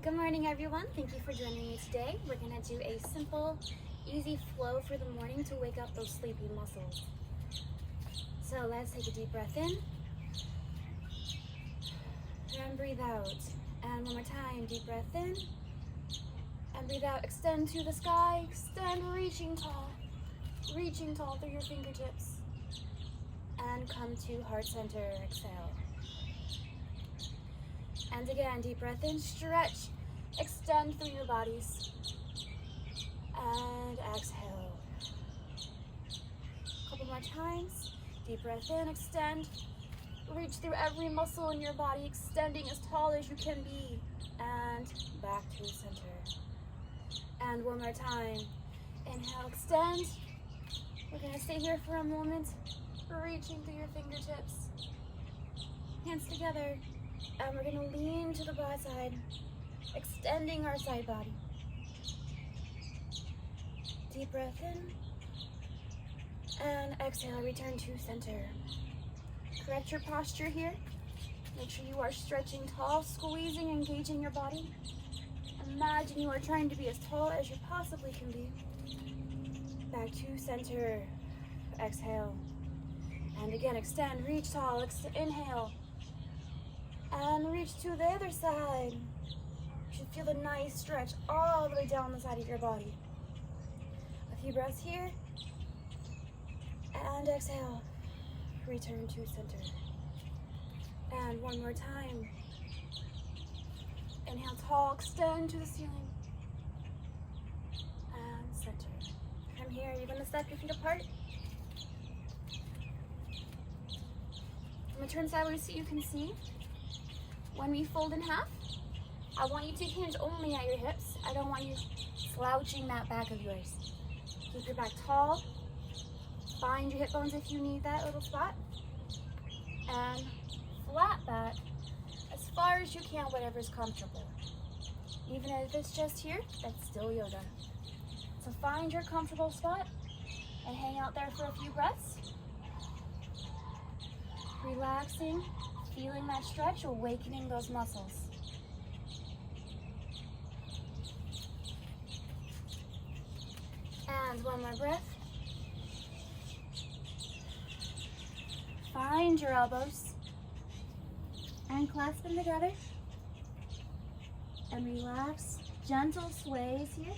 Good morning, everyone. Thank you for joining me today. We're going to do a simple, easy flow for the morning to wake up those sleepy muscles. So let's take a deep breath in and breathe out. And one more time, deep breath in and breathe out. Extend to the sky, extend, reaching tall through your fingertips. And come to heart center, exhale. And again, deep breath in, stretch, extend through your bodies. And exhale. A couple more times. Deep breath in, extend, reach through every muscle in your body, extending as tall as you can be. And back to center. And one more time. Inhale, extend. We're gonna stay here for a moment, reaching through your fingertips. Hands together. And we're gonna lean to the broad side, extending our side body. Deep breath in, and exhale, return to center. Correct your posture here. Make sure you are stretching tall, squeezing, engaging your body. Imagine you are trying to be as tall as you possibly can be. Back to center, exhale. And again, extend, reach tall, inhale. And reach to the other side. You should feel the nice stretch all the way down the side of your body. A few breaths here. And exhale. Return to center. And one more time. Inhale tall, extend to the ceiling. And center. From here, you're going to step your feet apart. I'm going to turn sideways so you can see. When we fold in half, I want you to hinge only at your hips. I don't want you slouching that back of yours. Keep your back tall. Find your hip bones if you need that little spot. And flat back as far as you can, whatever's comfortable. Even if it's just here, that's still yoga. So find your comfortable spot and hang out there for a few breaths. Relaxing. Feeling that stretch, awakening those muscles. And one more breath. Find your elbows and clasp them together. And relax. Gentle sways here.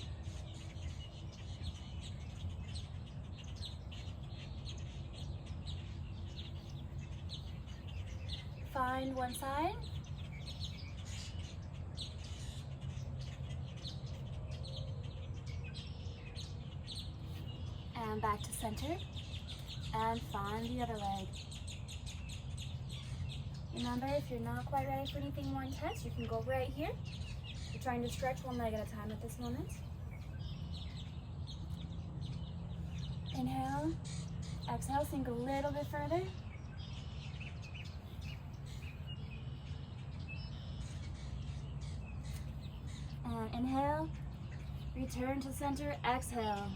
Find one side. And back to center. And find the other leg. Remember, if you're not quite ready for anything more intense, you can go right here. You're trying to stretch one leg at a time at this moment. Inhale. Exhale, sink a little bit further. And inhale, return to center, exhale,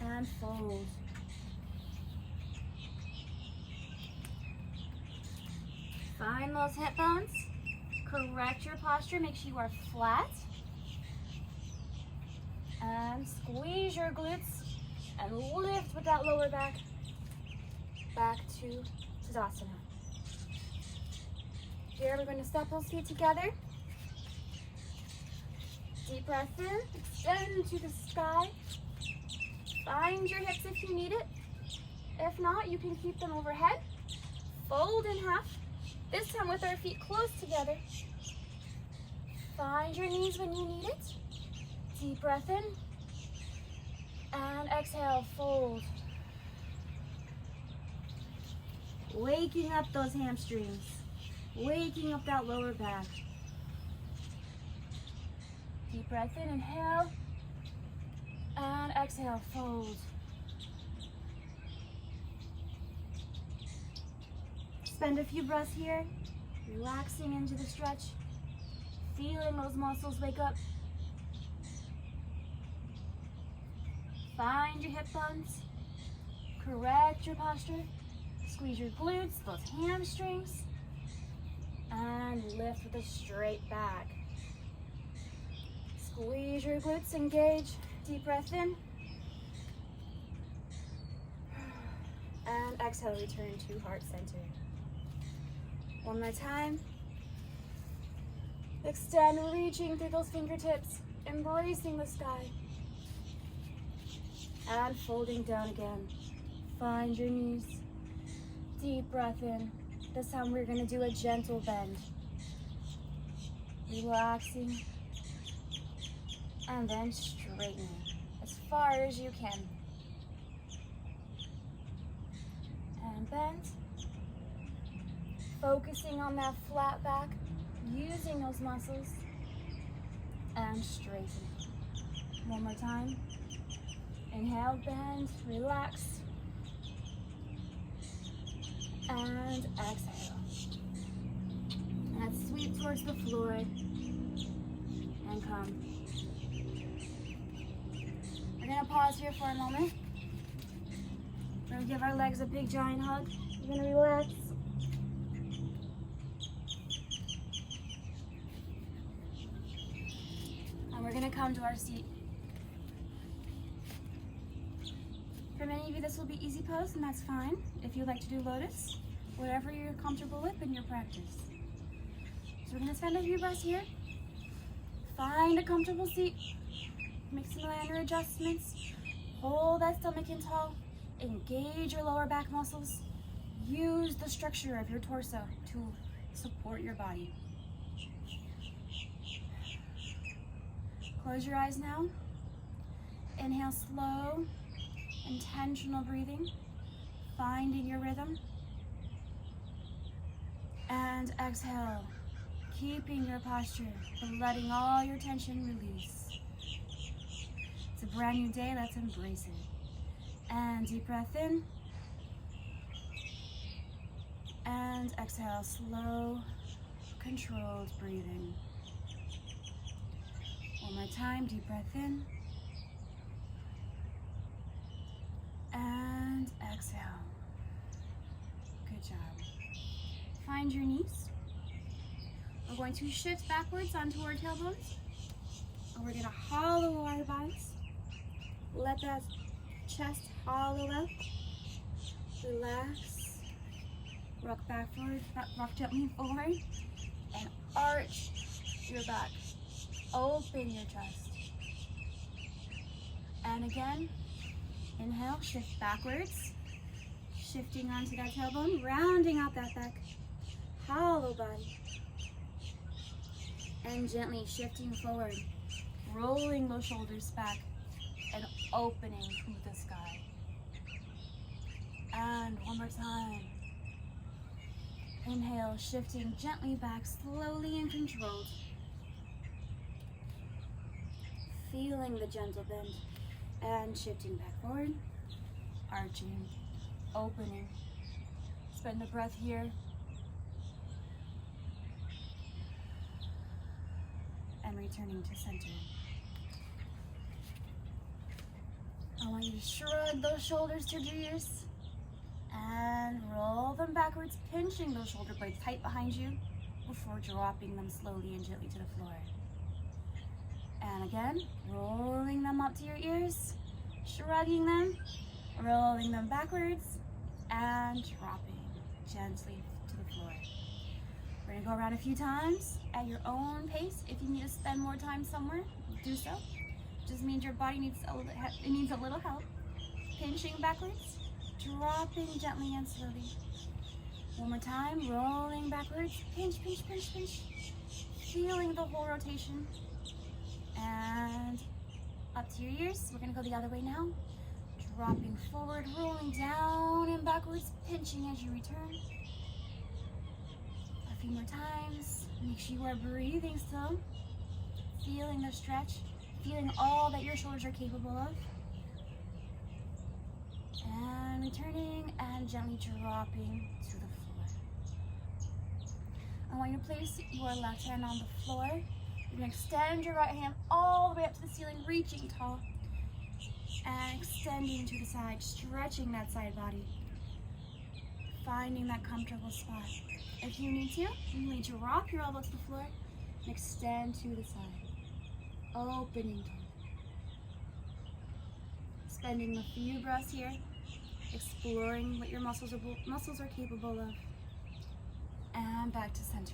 and fold. Find those hip bones, correct your posture, make sure you are flat, and squeeze your glutes, and lift with that lower back, back to Tadasana. Here we're going to step those feet together. Deep breath in, extend to the sky. Find your hips if you need it. If not, you can keep them overhead. Fold in half. This time with our feet close together. Find your knees when you need it. Deep breath in. And exhale, fold. Waking up those hamstrings. Waking up that lower back. Deep breath in, inhale. And exhale, fold. Spend a few breaths here, relaxing into the stretch, feeling those muscles wake up. Find your hip bones, correct your posture, squeeze your glutes, those hamstrings, and and lift with a straight back. Squeeze your glutes, engage. Deep breath in. And exhale, return to heart center. One more time. Extend, reaching through those fingertips, embracing the sky. And folding down again. Find your knees. Deep breath in. This time we're going to do a gentle bend. Relaxing. And then straightening as far as you can. And bend. Focusing on that flat back, using those muscles. And straighten. One more time. Inhale, bend, relax. And exhale. And let's sweep towards the floor. And come. We're gonna pause here for a moment. We're gonna give our legs a big giant hug. We're gonna relax. And we're gonna come to our seat. For many of you, this will be easy pose, and that's fine. If you'd like to do lotus, whatever you're comfortable with in your practice. So we're gonna spend a few breaths here. Find a comfortable seat. Make some minor adjustments. Hold that stomach in tall. Engage your lower back muscles. Use the structure of your torso to support your body. Close your eyes now. Inhale, slow, intentional breathing, finding your rhythm. And exhale, keeping your posture, but letting all your tension release. It's a brand new day, let's embrace it. And deep breath in. And exhale, slow, controlled breathing. One more time, deep breath in. And exhale. Good job. Find your knees. We're going to shift backwards onto our tailbones. And we're going to hollow our bodies. Let that chest hollow out. Relax. Rock back forward, rock gently forward. And arch your back. Open your chest. And again, inhale, shift backwards. Shifting onto that tailbone, rounding out that back. Hollow body. And gently shifting forward, rolling those shoulders back and opening to the sky. And one more time. Inhale, shifting gently back, slowly and controlled. Feeling the gentle bend. And shifting back forward, arching, opening. Spend a breath here. And returning to center. I want you to shrug those shoulders to your ears and roll them backwards, pinching those shoulder blades tight behind you before dropping them slowly and gently to the floor. And again, rolling them up to your ears, shrugging them, rolling them backwards, and dropping gently to the floor. We're gonna go around a few times at your own pace. If you need to spend more time somewhere, do so. Just means your body needs a little help. Pinching backwards, dropping gently and slowly. One more time, rolling backwards, pinch, pinch, pinch, pinch. Feeling the whole rotation. And up to your ears. We're gonna go the other way now. Dropping forward, rolling down and backwards, pinching as you return. A few more times. Make sure you are breathing still. Feeling the stretch. Feeling all that your shoulders are capable of. And returning and gently dropping to the floor. I want you to place your left hand on the floor. You're going to extend your right hand all the way up to the ceiling, reaching tall. And extending to the side, stretching that side body. finding that comfortable spot. If you need to, you may drop your elbow to the floor and extend to the side, opening toe. Spending a few breaths here, exploring what your muscles are capable of, and back to center.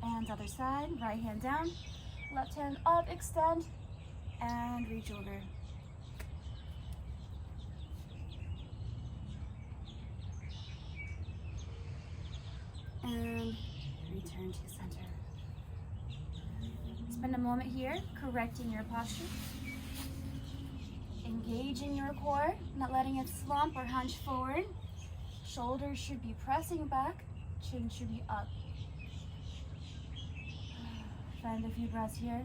And other side, right hand down, left hand up, extend, and reach over. And return to center. Spend a moment here correcting your posture, engaging your core, not letting it slump or hunch forward. Shoulders should be pressing back, chin should be up. Find a few breaths here.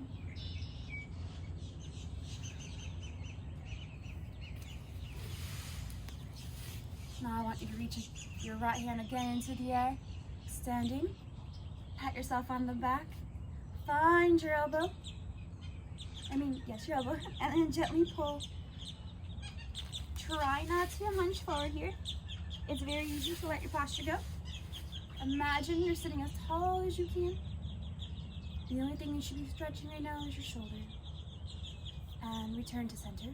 Now I want you to reach your right hand again into the air, extending. Pat yourself on the back. Find your elbow. Your elbow. And then gently pull. Try not to hunch forward here. It's very easy to let your posture go. Imagine you're sitting as tall as you can. The only thing you should be stretching right now is your shoulder. And return to center.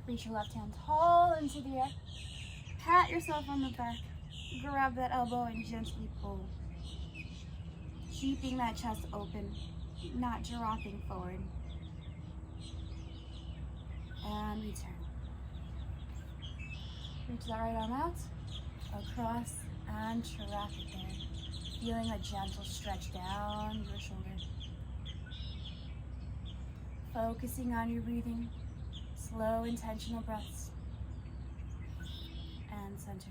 Reach your left hand tall into the air. Pat yourself on the back. Grab that elbow and gently pull. Keeping that chest open, not dropping forward. And return. Reach that right arm out, across, and trap it there. Feeling a gentle stretch down your shoulder. Focusing on your breathing, slow, intentional breaths. And center.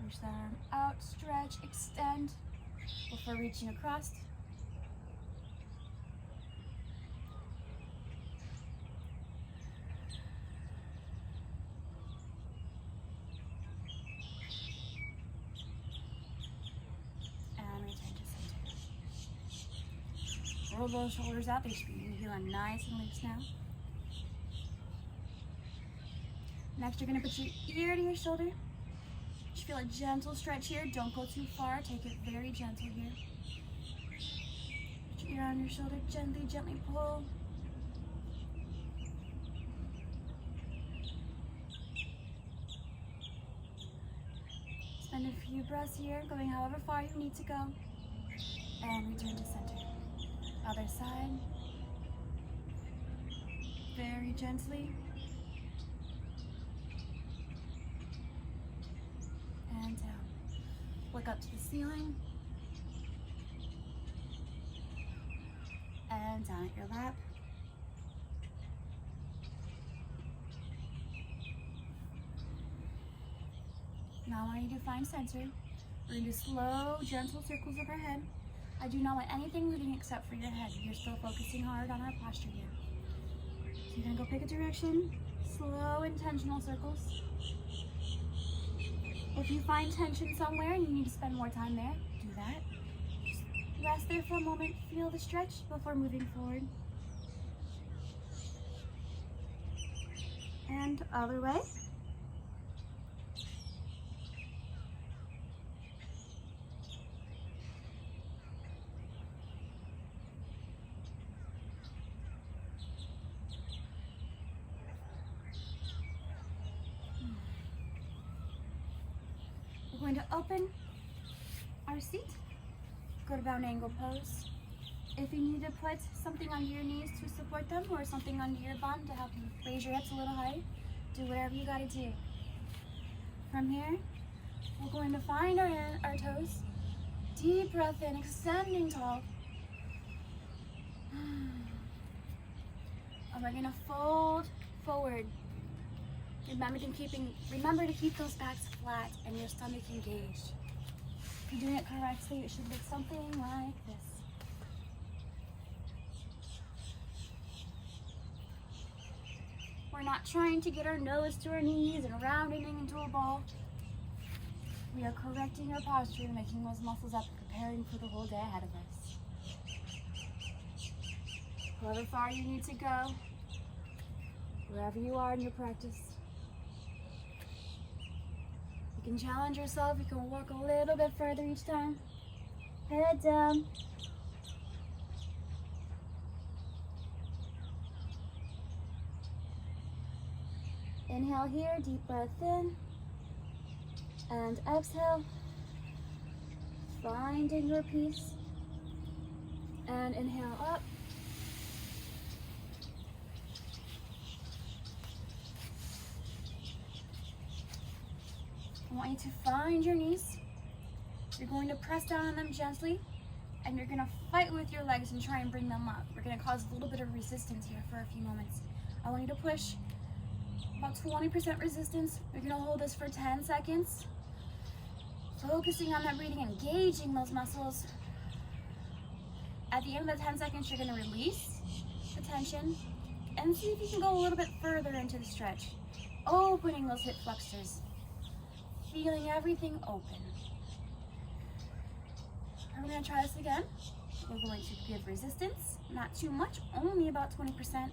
Reach that arm out, stretch, extend before reaching across. And return to center. Roll those shoulders out. They should be feeling nice and loose now. Next, you're going to put your ear to your shoulder. You feel a gentle stretch here. Don't go too far. Take it very gentle here. Put your ear on your shoulder. Gently, gently pull. Spend a few breaths here, going however far you need to go. And return to center. Other side. Very gently. And down. Look up to the ceiling. And down at your lap. Now I want you to find center. We're going to do slow, gentle circles of our head. I do not want anything moving except for your head. You're still focusing hard on our posture here. So you're going to go pick a direction. Slow, intentional circles. If you find tension somewhere and you need to spend more time there, do that. Just rest there for a moment, feel the stretch before moving forward. And other way. We're going to open our seat, go to bound angle pose. If you need to put something under your knees to support them or something under your bum to help you raise your hips a little higher, do whatever you got to do. From here, we're going to find our toes. Deep breath in, extending tall. And we're going to fold forward. Remember to keep those backs flat and your stomach engaged. If you're doing it correctly, it should look something like this. We're not trying to get our nose to our knees and rounding into a ball. We are correcting our posture, making those muscles up, preparing for the whole day ahead of us. However far you need to go, wherever you are in your practice. can challenge yourself. You can walk a little bit further each time. Head down. Inhale here, deep breath in. And exhale. Finding your peace. And inhale up. I want you to find your knees. You're going to press down on them gently, and you're going to fight with your legs and try and bring them up. We're going to cause a little bit of resistance here for a few moments. I want you to push about 20% resistance. You're going to hold this for 10 seconds. Focusing on that breathing, engaging those muscles. At the end of the 10 seconds, you're going to release the tension and see if you can go a little bit further into the stretch. Opening those hip flexors. Feeling everything open. We're going to try this again. We're going to give resistance, not too much, only about 20%.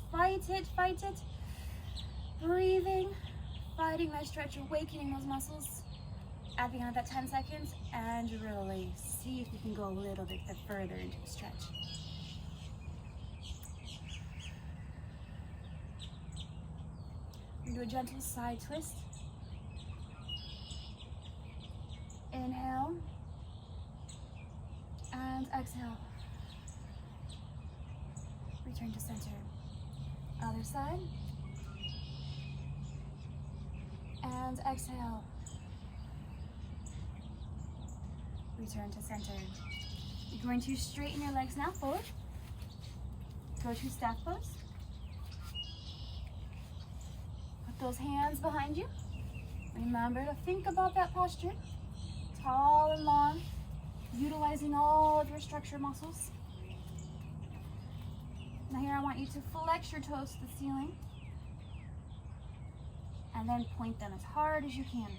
Fight it, fight it. Breathing, fighting that stretch, awakening those muscles. At the end of that 10 seconds, and release. See if you can go a little bit further into the stretch. Do a gentle side twist. Inhale and exhale. Return to center. Other side. And exhale. Return to center. You're going to straighten your legs now forward. Go to staff pose. Put those hands behind you. Remember to think about that posture. Tall and long, utilizing all of your structure muscles. Now here I want you to flex your toes to the ceiling and then point them as hard as you can.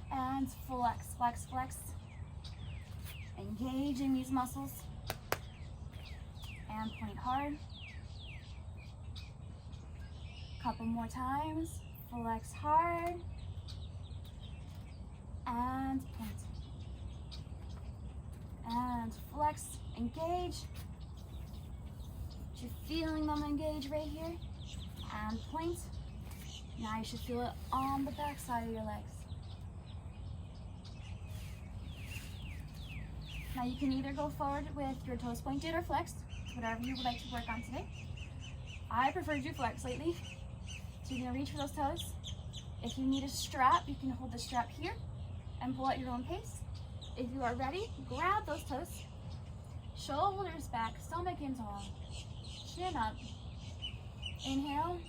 And flex, flex, flex. Engaging these muscles. And point hard. Couple more times. Flex hard. And point. And flex, engage. You're feeling them engage right here. And point. Now you should feel it on the back side of your legs. Now you can either go forward with your toes pointed or flexed, whatever you would like to work on today. I prefer to do flex lately. So you're gonna reach for those toes. If you need a strap, you can hold the strap here and pull at your own pace. If you are ready, grab those toes. Shoulders back, stomach in tall. Chin up. Inhale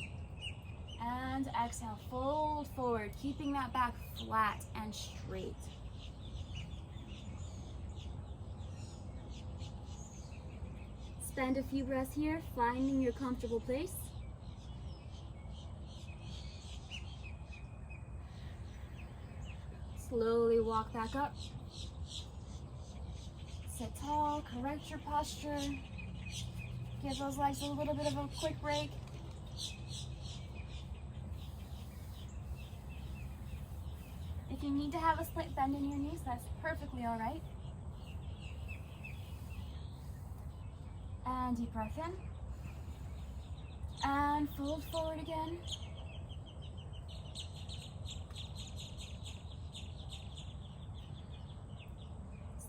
and exhale. Fold forward, keeping that back flat and straight. Spend a few breaths here, finding your comfortable place. Slowly walk back up. Sit tall, correct your posture. Give those legs a little bit of a quick break. If you need to have a slight bend in your knees, that's perfectly all right. And deep breath in. And fold forward again.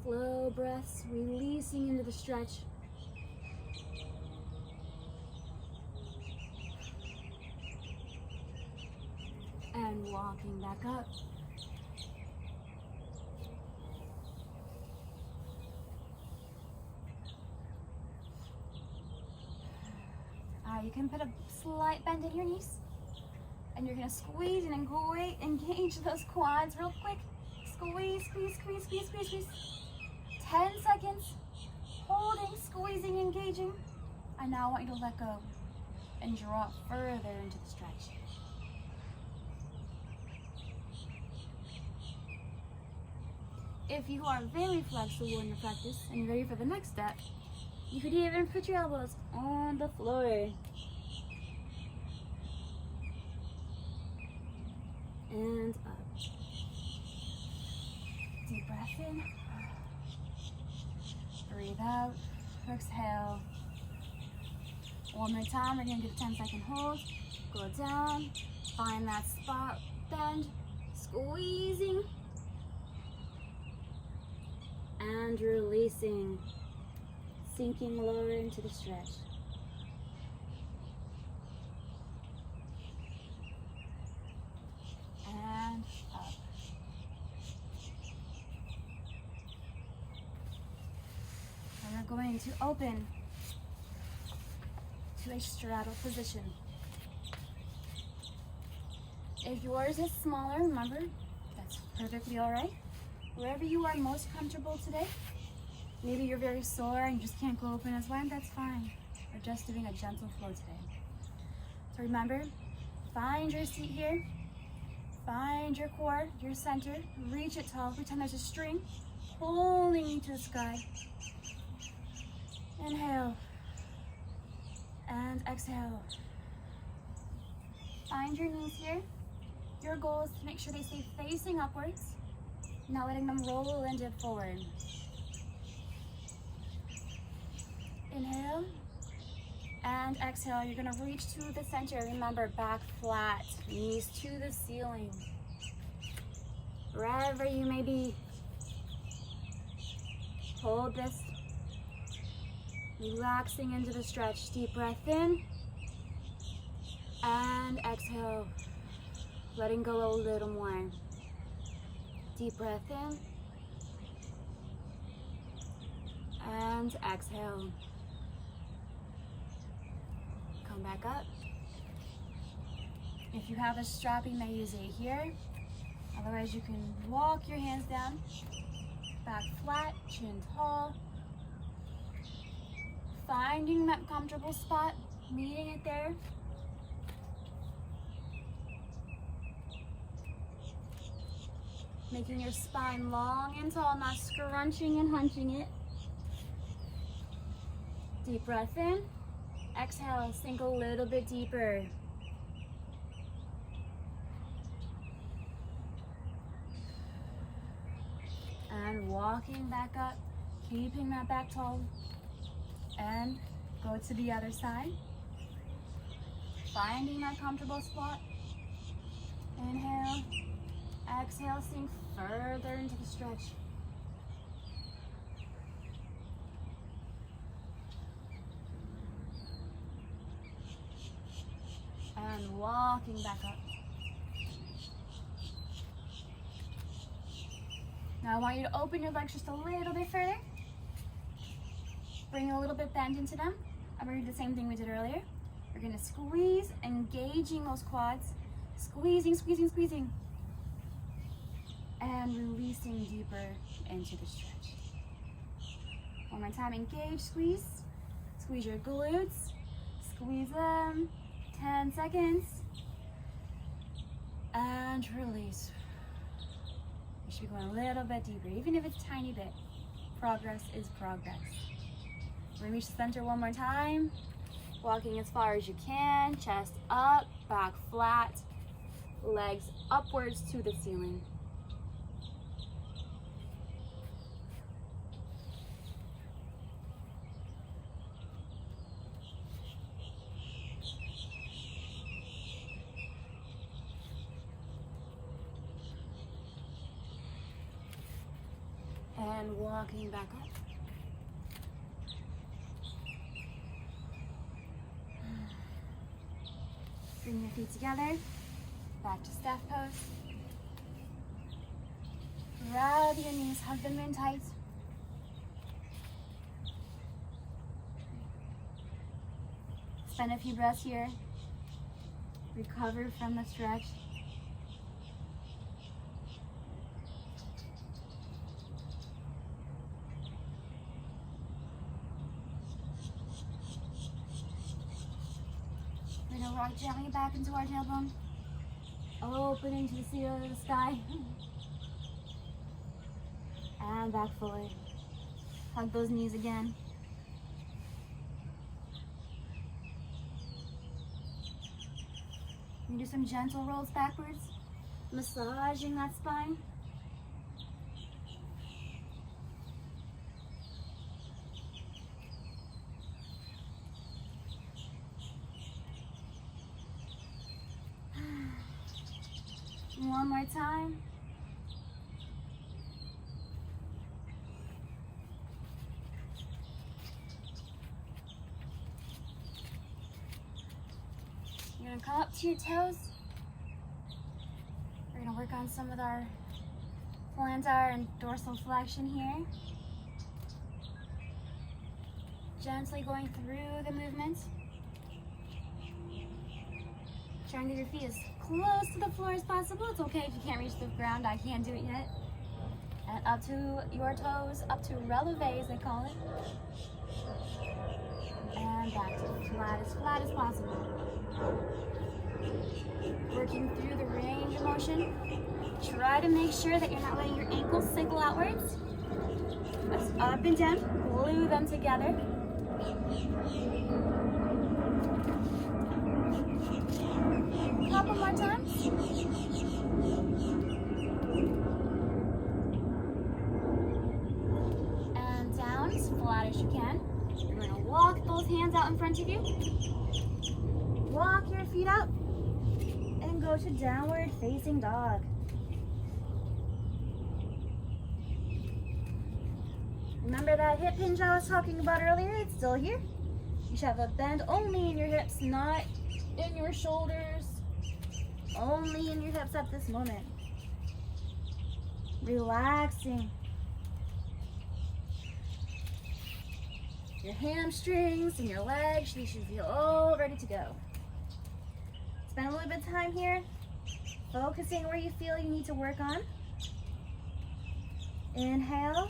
Slow breaths, releasing into the stretch. And walking back up. You can put a slight bend in your knees. And you're gonna squeeze and engage those quads real quick. Squeeze, squeeze, squeeze, squeeze, squeeze, squeeze. 10 seconds. Holding, squeezing, engaging. I now want you to let go and drop further into the stretch. If you are very flexible in your practice and you're ready for the next step, you could even put your elbows on the floor. and up. Deep breath in. Breathe out. Exhale. One more time. We're going to do a 10-second hold. Go down. Find that spot. Bend. Squeezing. And releasing. Sinking lower into the stretch. And up. And we're going to open to a straddle position. If yours is smaller, remember, that's perfectly all right. Wherever you are most comfortable today, maybe you're very sore and you just can't go open as wide, that's fine. We're just doing a gentle flow today. So remember, find your seat here, find your core, your center, reach it tall, pretend there's a string pulling you to the sky. Inhale and exhale. Find your knees here. Your goal is to make sure they stay facing upwards, not letting them roll and dip forward. Inhale and exhale. You're gonna reach to the center. Remember, back flat, knees to the ceiling. Wherever you may be, hold this. Relaxing into the stretch. Deep breath in and exhale. Letting go a little more. Deep breath in and exhale. Come back up. If you have a strap, you may use it here. Otherwise, you can walk your hands down. Back flat, chin tall. Finding that comfortable spot, meeting it there. Making your spine long and tall, not scrunching and hunching it. Deep breath in. Exhale, sink a little bit deeper. And walking back up, keeping that back tall. And go to the other side. Finding that comfortable spot. Inhale. Exhale, sink further into the stretch. And walking back up. Now I want you to open your legs just a little bit further. Bring a little bit bend into them. I'm going to do the same thing we did earlier. We're going to squeeze, engaging those quads. Squeezing, squeezing, squeezing. And releasing deeper into the stretch. One more time, engage, squeeze. Squeeze your glutes. Squeeze them. 10 seconds. And release. You should be going a little bit deeper, even if it's a tiny bit. Progress is progress. We're gonna reach the center one more time. Walking as far as you can. Chest up, back flat. Legs upwards to the ceiling. And walking back up. Bring your feet together. Back to staff pose. Grab your knees, hug them in tight. Spend a few breaths here. Recover from the stretch. We're gonna rock gently back into our tailbone. Opening to the ceiling of the sky. And back forward. Hug those knees again. You do some gentle rolls backwards. Massaging that spine. One more time. You're gonna come up to your toes. We're gonna work on some of our plantar and dorsal flexion here. Gently going through the movement. Try and get your feet as close to the floor as possible. It's okay if you can't reach the ground. I can't do it yet. And up to your toes, up to releve, as they call it. And back to flat as possible. Working through the range of motion. Try to make sure that you're not letting your ankles sickle outwards. That's up and down. Glue them together. Couple more times. And down as flat as you can. You're going to walk those hands out in front of you. Walk your feet out and go to downward facing dog. Remember that hip hinge I was talking about earlier? It's still here. You should have a bend only in your hips, not in your shoulders. Only in your hips at this moment. Relaxing. Your hamstrings and your legs, they should feel all ready to go. Spend a little bit of time here, focusing where you feel you need to work on. Inhale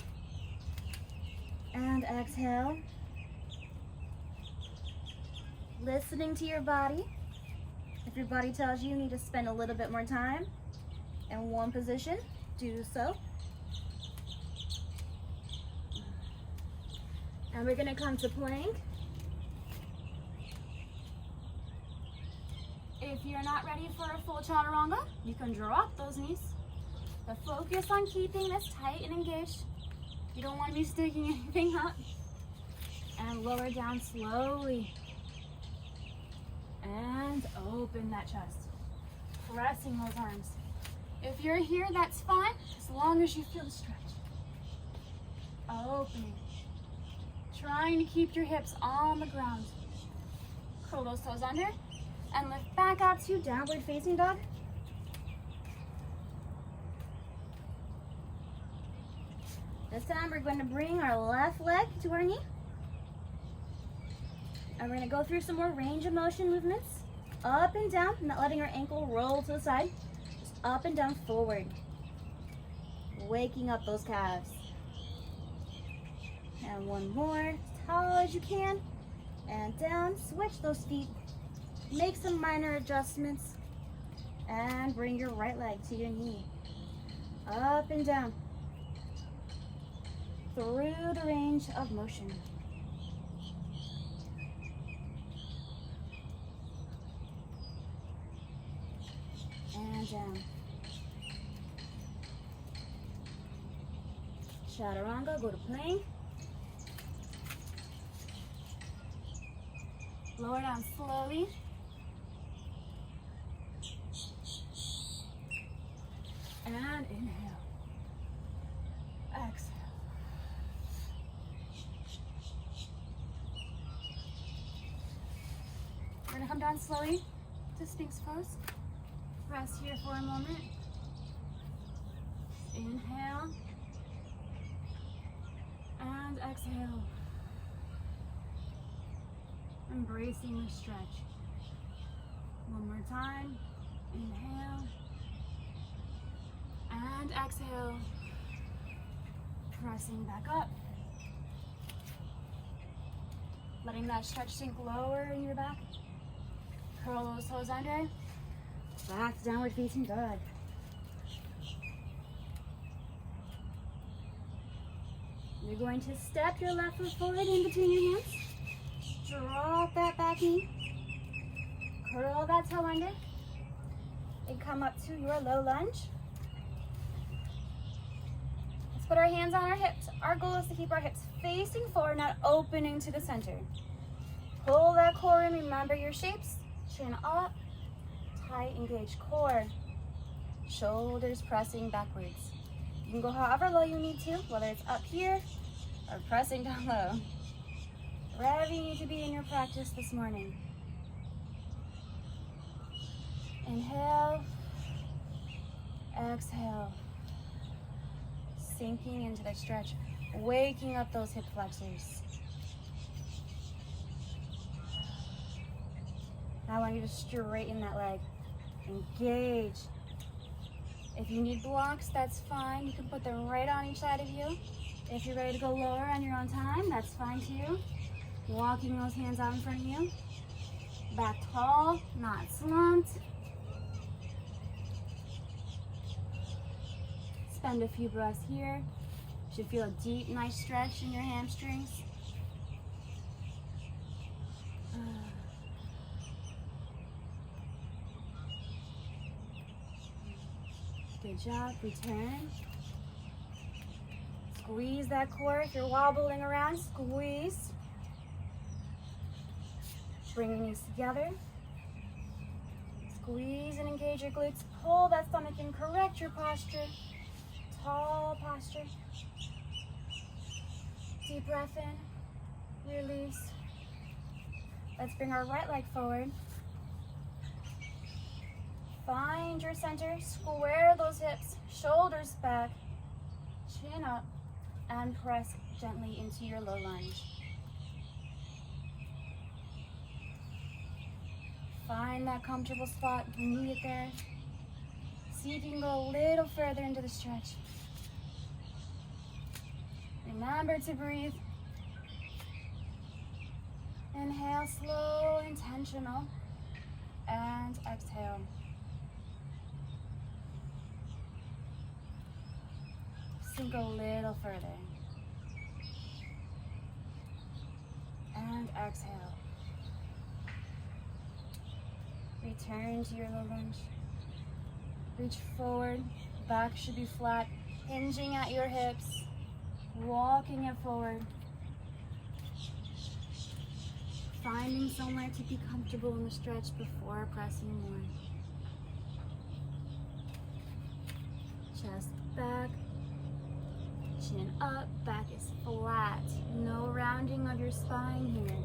and exhale. Listening to your body. If your body tells you need to spend a little bit more time in one position, do so. And we're going to come to plank. If you're not ready for a full chaturanga, you can drop those knees. But focus on keeping this tight and engaged. You don't want to be sticking anything up. And lower down slowly. And open that chest. Pressing those arms. If you're here, that's fine, as long as you feel the stretch. Opening. Trying to keep your hips on the ground. Curl those toes under and lift back out to downward facing dog. This time we're going to bring our left leg to our knee. And we're going to go through some more range of motion movements. Up and down, not letting our ankle roll to the side. Just up and down forward. Waking up those calves. And one more, as tall as you can. And down, switch those feet. Make some minor adjustments. And bring your right leg to your knee. Up and down. Through the range of motion. And down. Chaturanga, go to plank. Lower down slowly. And inhale. Exhale. We're going to come down slowly to Sphinx pose. Rest here for a moment. Inhale. And exhale. Embracing the stretch. One more time. Inhale. And exhale. Pressing back up. Letting that stretch sink lower in your back. Curl those toes under. Back to downward facing dog. You're going to step your left foot forward in between your hands. Drop that back knee. Curl that toe under. and come up to your low lunge. Let's put our hands on our hips. Our goal is to keep our hips facing forward, not opening to the center. Pull that core in. Remember your shapes. Chin up, tight, engage core. Shoulders pressing backwards. You can go however low you need to, whether it's up here or pressing down low. Wherever you need to be in your practice this morning. Inhale, exhale. Sinking into the stretch, waking up those hip flexors. Now I want you to straighten that leg. Engage. If you need blocks, that's fine. You can put them right on each side of you. If you're ready to go lower on your own time, that's fine too. Walking those hands out in front of you. Back tall, not slumped. Spend a few breaths here. You should feel a deep, nice stretch in your hamstrings. Good job. Return. Squeeze that core. If you're wobbling around, squeeze. Bring your knees together. Squeeze and engage your glutes. Pull that stomach in. Correct your posture. Tall posture. Deep breath in. Release. Let's bring our right leg forward. Find your center. Square those hips. Shoulders back. Chin up. And press gently into your low lunge. Find that comfortable spot. Meet it there. See if you can go a little further into the stretch. Remember to breathe. Inhale, slow, intentional. And exhale. Sink a little further. And exhale. Return to your low lunge. Reach forward. Back should be flat. Hinging at your hips. Walking it forward. Finding somewhere to be comfortable in the stretch before pressing more. Chest back. Chin up. Back is flat. No rounding of your spine here.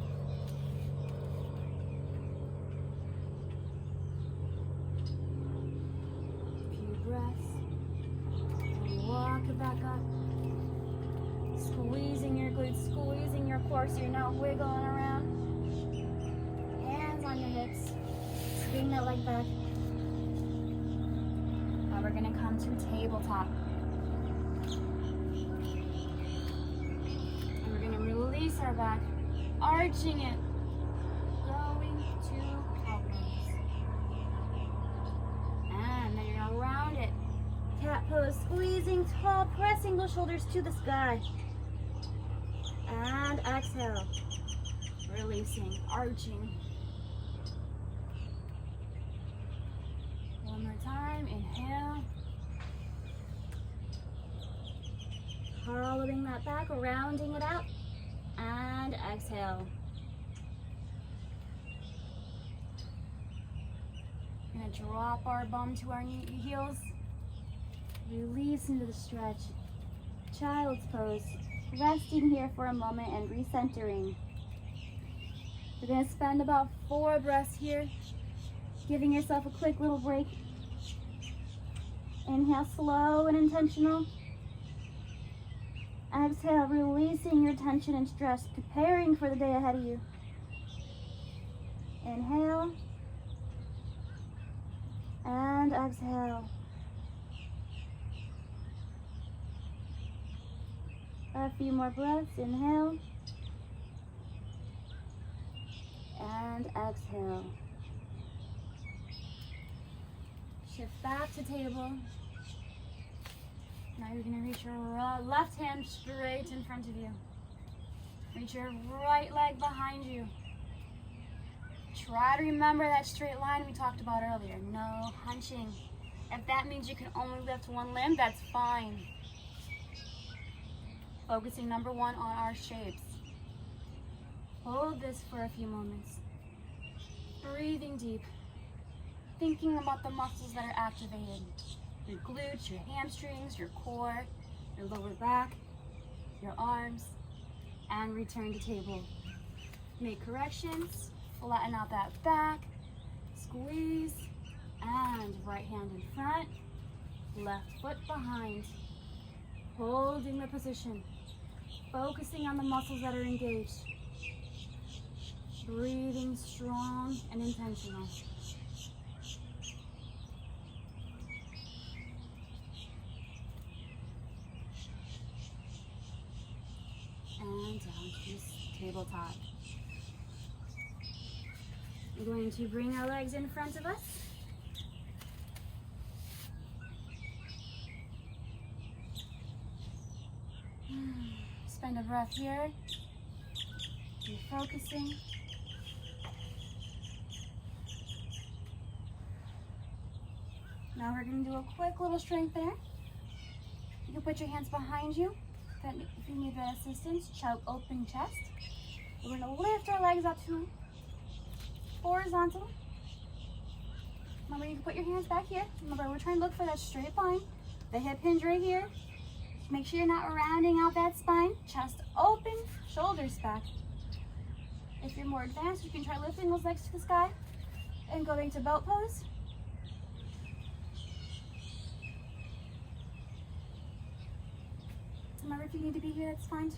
Walk it back up. Squeezing your glutes, squeezing your core so you're not wiggling around. Hands on your hips. Swing that leg back. Now we're going to come to tabletop. And we're going to release our back, arching it, going to cow pose. And then you're going to round it. Cat pose, squeezing tall, pressing those shoulders to the sky. And exhale. Releasing, arching. One more time, inhale. Hollowing that back, rounding it out. And exhale. We're gonna drop our bum to our heels. Release into the stretch. Child's pose. Resting here for a moment and recentering. We're going to spend about 4 breaths here. Giving yourself a quick little break. Inhale, slow and intentional. Exhale, releasing your tension and stress. Preparing for the day ahead of you. Inhale. And exhale. A few more breaths. Inhale. And exhale. Shift back to table. Now you're going to reach your left hand straight in front of you. Reach your right leg behind you. Try to remember that straight line we talked about earlier. No hunching. If that means you can only lift one limb, that's fine. Focusing number one on our shapes. Hold this for a few moments. Breathing deep. Thinking about the muscles that are activated. Your glutes, your hamstrings, your core, your lower back, your arms, and return to table. Make corrections, flatten out that back, squeeze, and right hand in front, left foot behind. Holding the position, focusing on the muscles that are engaged. Breathing strong and intentional. And down to tabletop. We're going to bring our legs in front of us. Spend a breath here. Refocusing. Now we're going to do a quick little strength there. You can put your hands behind you. If you need the assistance, choke open chest. We're going to lift our legs up to horizontal. Remember, you can put your hands back here. Remember, we're trying to look for that straight line. The hip hinge right here. Make sure you're not rounding out that spine. Chest open, shoulders back. If you're more advanced, you can try lifting those legs to the sky and going to boat pose. Remember, if you need to be here, that's fine too.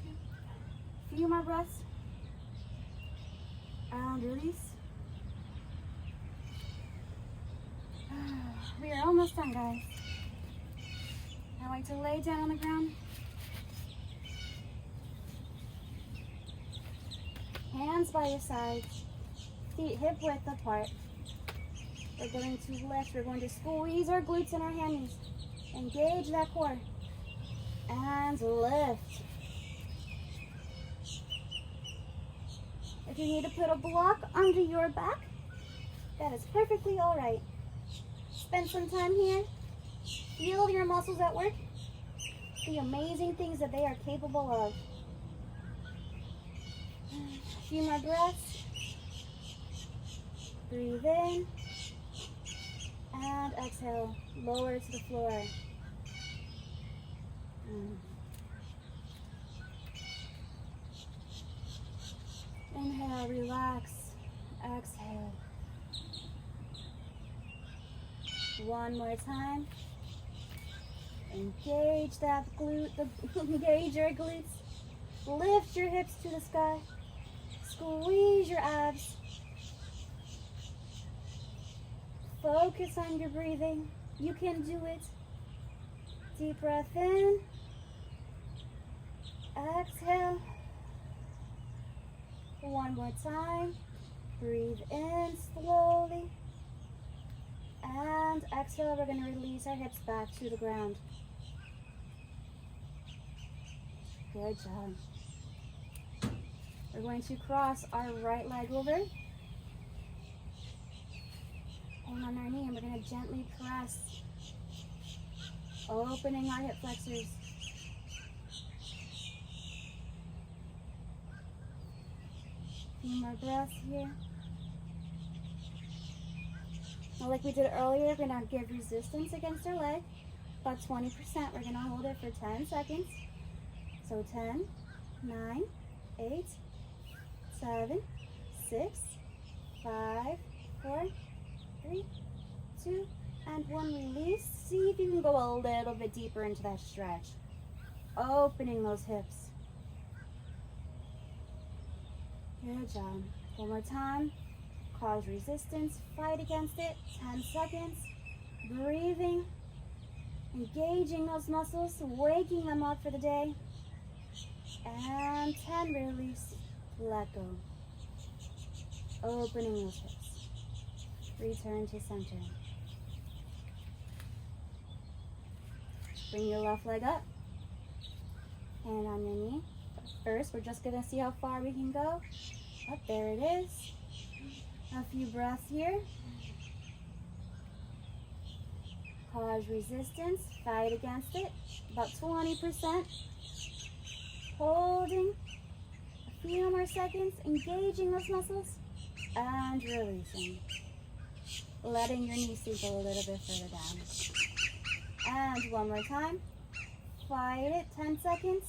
A few more breaths. And release. We are almost done, guys. I like to lay down on the ground. Hands by your sides. Feet hip width apart. We're going to lift. We're going to squeeze our glutes and our hammies. Engage that core. And lift. If you need to put a block under your back, that is perfectly all right. Spend some time here. Feel your muscles at work. The amazing things that they are capable of. A few more breaths. Breathe in. And exhale. Lower to the floor. Inhale, relax. Exhale. One more time. Engage that glute, engage your glutes. Lift your hips to the sky. Squeeze your abs. Focus on your breathing. You can do it. Deep breath in. Exhale. One more time. Breathe in slowly. And exhale, we're going to release our hips back to the ground. Good job. We're going to cross our right leg over. Hand on our knee, and we're going to gently press. Opening our hip flexors. A few more breaths here. Now, like we did earlier, we're going to give resistance against our leg. About 20%. We're going to hold it for 10 seconds. So 10, 9, 8, 7, 6, 5, 4, 3, 2, and 1. Release. See if you can go a little bit deeper into that stretch. Opening those hips. Good job. One more time. Cause resistance. Fight against it. 10 seconds. Breathing. Engaging those muscles. Waking them up for the day. And 10. Release. Let go. Opening those hips. Return to center. Bring your left leg up. Hand on your knee. First, we're just going to see how far we can go. Up, there it is. A few breaths here. Cause resistance, fight against it. About 20%. Holding a few more seconds, engaging those muscles, and releasing. Letting your knee sink a little bit further down. And one more time. Fight it, 10 seconds.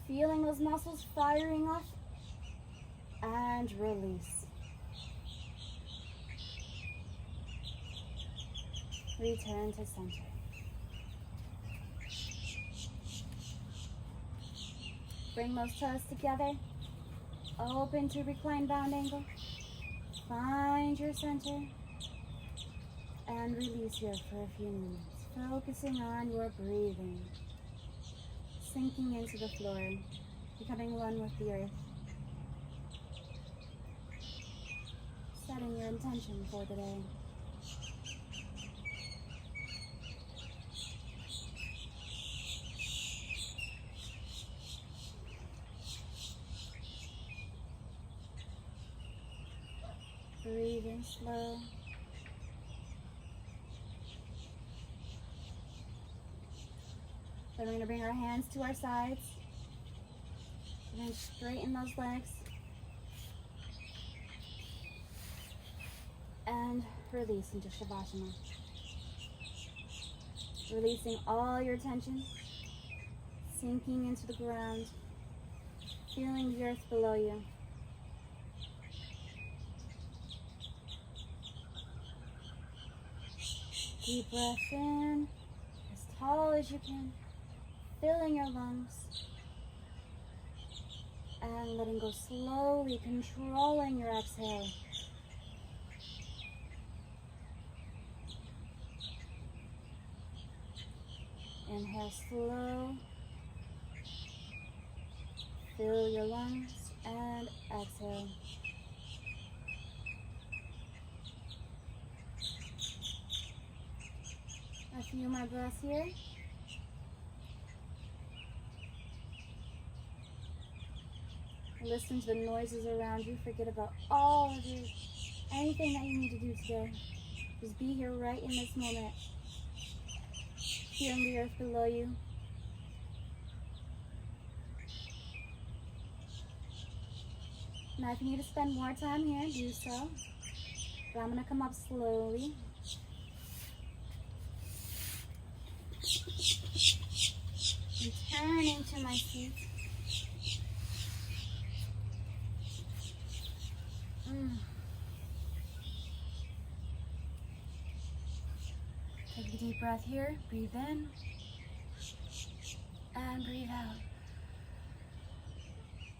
Feeling those muscles firing off, and release. Return to center. Bring those toes together. Open to reclined bound angle. Find your center. And release here for a few minutes. Focusing on your breathing. Sinking into the floor. Becoming one with the earth. Setting your intention for the day. Breathing slow. Then we're going to bring our hands to our sides. We're going to straighten those legs. And release into Shavasana. Releasing all your tension. Sinking into the ground. Feeling the earth below you. Deep breath in, as tall as you can, filling your lungs, and letting go slowly, controlling your exhale. Inhale slow, fill your lungs, and exhale. A few more breaths here. Listen to the noises around you. Forget about all of your, anything that you need to do today. Just be here right in this moment. Feeling the earth below you. Now if you need to spend more time here, do so. But I'm going to come up slowly. Returning to my feet. Take a deep breath here. Breathe in. And breathe out.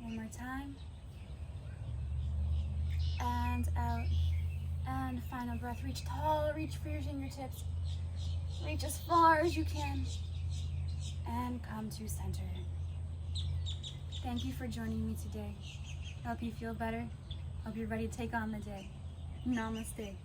One more time. And out. And final breath. Reach tall. Reach for your fingertips. Reach as far as you can. And come to center. Thank you for joining me today. Hope you feel better. Hope you're ready to take on the day. Namaste.